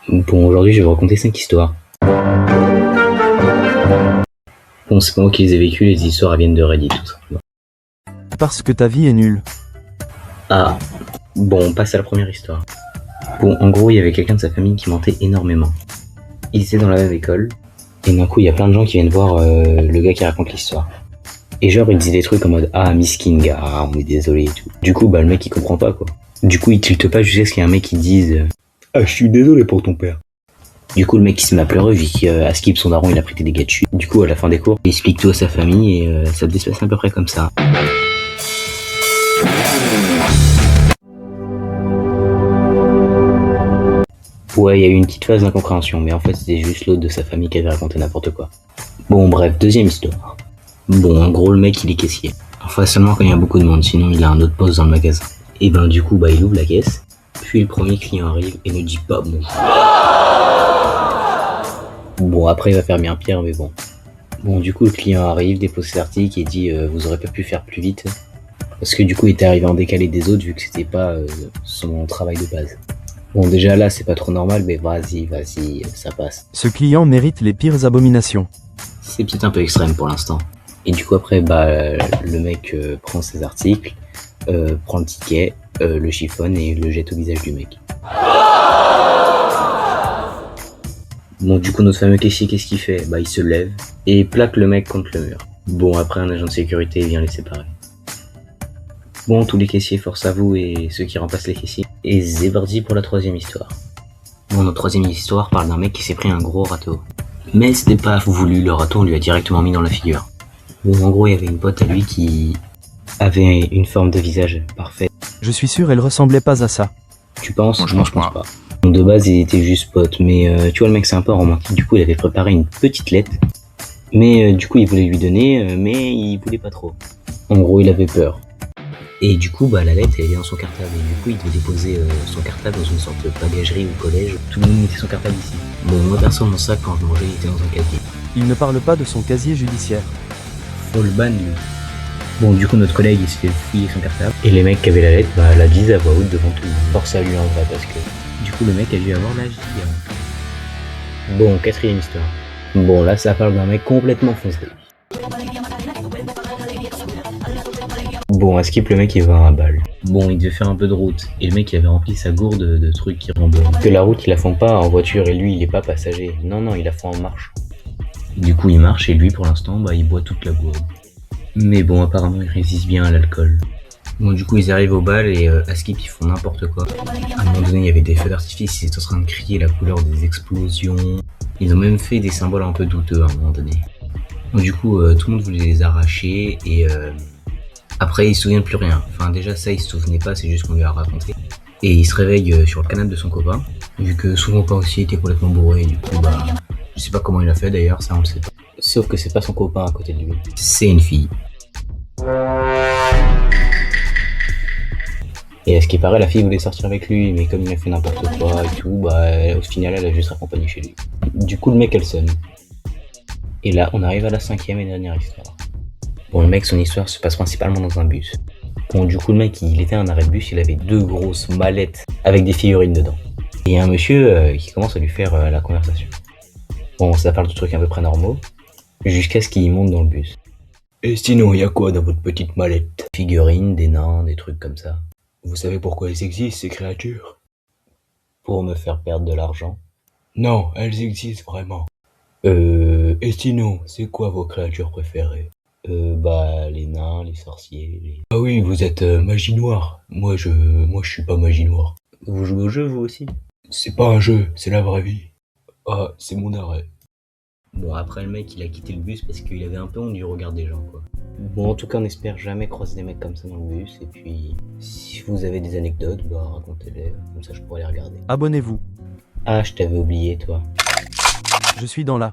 Bon, aujourd'hui, je vais vous raconter 5 histoires. Bon, c'est pas moi qui les ai vécues, les histoires elles viennent de Reddit, tout simplement. Parce que ta vie est nulle. Ah, bon, on passe à la première histoire. Bon, en gros, il y avait quelqu'un de sa famille qui mentait énormément. Ils étaient dans la même école, et d'un coup, il y a plein de gens qui viennent voir le gars qui raconte l'histoire. Et genre, il disait des trucs en mode « Ah, miskin gars, on est désolé et tout ». Du coup, bah, le mec, il comprend pas, quoi. Du coup, il tilte pas jusqu'à ce qu'il y ait un mec qui dise « Ah, je suis désolé pour ton père ». Du coup, le mec, il se met à pleurer vu qu'à Skip, son daron, il a pris des dégâts dessus. Du coup, à la fin des cours, il explique tout à sa famille et ça devait se passer à peu près comme ça. Ouais, il y a eu une petite phase d'incompréhension, mais en fait, c'était juste l'autre de sa famille qui avait raconté n'importe quoi. Bon, bref, deuxième histoire. Bon, en gros, le mec, il est caissier. Enfin, seulement quand il y a beaucoup de monde, sinon il a un autre poste dans le magasin. Et ben, du coup, bah, il ouvre la caisse, puis le premier client arrive et ne dit pas bon. Bon, après, il va faire bien pire, mais bon. Bon, du coup, le client arrive, dépose ses articles et dit vous aurez pas pu faire plus vite. Parce que du coup, il était arrivé en décalé des autres vu que c'était pas son travail de base. Bon, déjà là, c'est pas trop normal, mais vas-y, ça passe. Ce client mérite les pires abominations. C'est peut-être un peu extrême pour l'instant. Et du coup, après, bah, le mec prend ses articles, prend le ticket, le chiffonne et le jette au visage du mec. Bon, du coup, notre fameux caissier, qu'est-ce qu'il fait? Bah, il se lève et plaque le mec contre le mur. Bon, après, un agent de sécurité vient les séparer. Bon, tous les caissiers, force à vous et ceux qui remplacent les caissiers. Et c'est parti pour la troisième histoire. Bon, notre troisième histoire parle d'un mec qui s'est pris un gros râteau. Mais c'était pas voulu, le râteau, on lui a directement mis dans la figure. Bon, en gros, il y avait une pote à lui qui avait une forme de visage parfaite. Je suis sûr, elle ressemblait pas à ça. Tu penses? Moi, je pense pas. Bon, de base, il était juste pote, mais tu vois, le mec, c'est un peu romantique. Du coup, il avait préparé une petite lettre. Mais du coup, il voulait lui donner, mais il voulait pas trop. En gros, il avait peur. Et du coup, bah, la lettre, elle est dans son cartable. Et du coup, il devait déposer son cartable dans une sorte de bagagerie au collège. Tout le monde mettait son cartable ici. Bon, moi, perso, mon sac, quand je mangeais, il était dans un casier. Il ne parle pas de son casier judiciaire. Faut le ban, lui. Bon, du coup, notre collègue, il s'est fait fouiller son cartable. Et les mecs qui avaient la lettre, bah, la disent à voix haute devant tout le monde. Force à lui, en vrai, parce que du coup, le mec a dû avoir l'âge d'hier. Bon, quatrième histoire. Bon, là, ça parle d'un mec complètement foncé. Bon, à Skip, le mec, il va à un bal. Bon, il devait faire un peu de route. Et le mec, il avait rempli sa gourde de trucs qui remboursent. Que la route, il la font pas en voiture et lui, il est pas passager. Non, il la font en marche. Du coup, il marche et lui, pour l'instant, bah, il boit toute la gourde. Mais bon, apparemment, il résiste bien à l'alcool. Bon, du coup, ils arrivent au bal et à Skip, ils font n'importe quoi. À un moment donné, il y avait des feux d'artifice, ils étaient en train de crier la couleur des explosions. Ils ont même fait des symboles un peu douteux à un moment donné. Donc, du coup, tout le monde voulait les arracher et après, il se souvient de plus rien. Enfin, déjà, ça, il se souvenait pas, c'est juste qu'on lui a raconté. Et il se réveille sur le canapé de son copain, vu que son copain aussi était complètement bourré, et du coup, bah, je sais pas comment il a fait d'ailleurs, ça on le sait pas. Sauf que c'est pas son copain à côté de lui, c'est une fille. Et à ce qui paraît, la fille voulait sortir avec lui, mais comme il a fait n'importe quoi et tout, bah, au final, elle a juste raccompagné chez lui. Du coup, le mec, elle sonne. Et là, on arrive à la cinquième et dernière histoire. Bon, le mec, son histoire se passe principalement dans un bus. Bon, du coup, le mec, il était à un arrêt de bus, il avait 2 grosses mallettes avec des figurines dedans. Et il y a un monsieur qui commence à lui faire la conversation. Bon, ça parle de trucs à peu près normaux, jusqu'à ce qu'il monte dans le bus. Et sinon, il y a quoi dans votre petite mallette? Figurines, des nains, des trucs comme ça. Vous savez pourquoi elles existent, ces créatures? Pour me faire perdre de l'argent. Non, elles existent vraiment. Et sinon, c'est quoi vos créatures préférées? Bah, les nains, les sorciers, les... Ah oui, vous êtes magie noire. Moi, je suis pas magie noire. Vous jouez au jeu, vous aussi? C'est pas un jeu, c'est la vraie vie. Ah, c'est mon arrêt. Bon, après, le mec, il a quitté le bus parce qu'il avait un peu honte du regard des gens, quoi. Bon, en tout cas, on espère jamais croiser des mecs comme ça dans le bus. Et puis, si vous avez des anecdotes, bah, racontez-les. Comme ça, je pourrais les regarder. Abonnez-vous. Ah, je t'avais oublié, toi. Je suis dans la...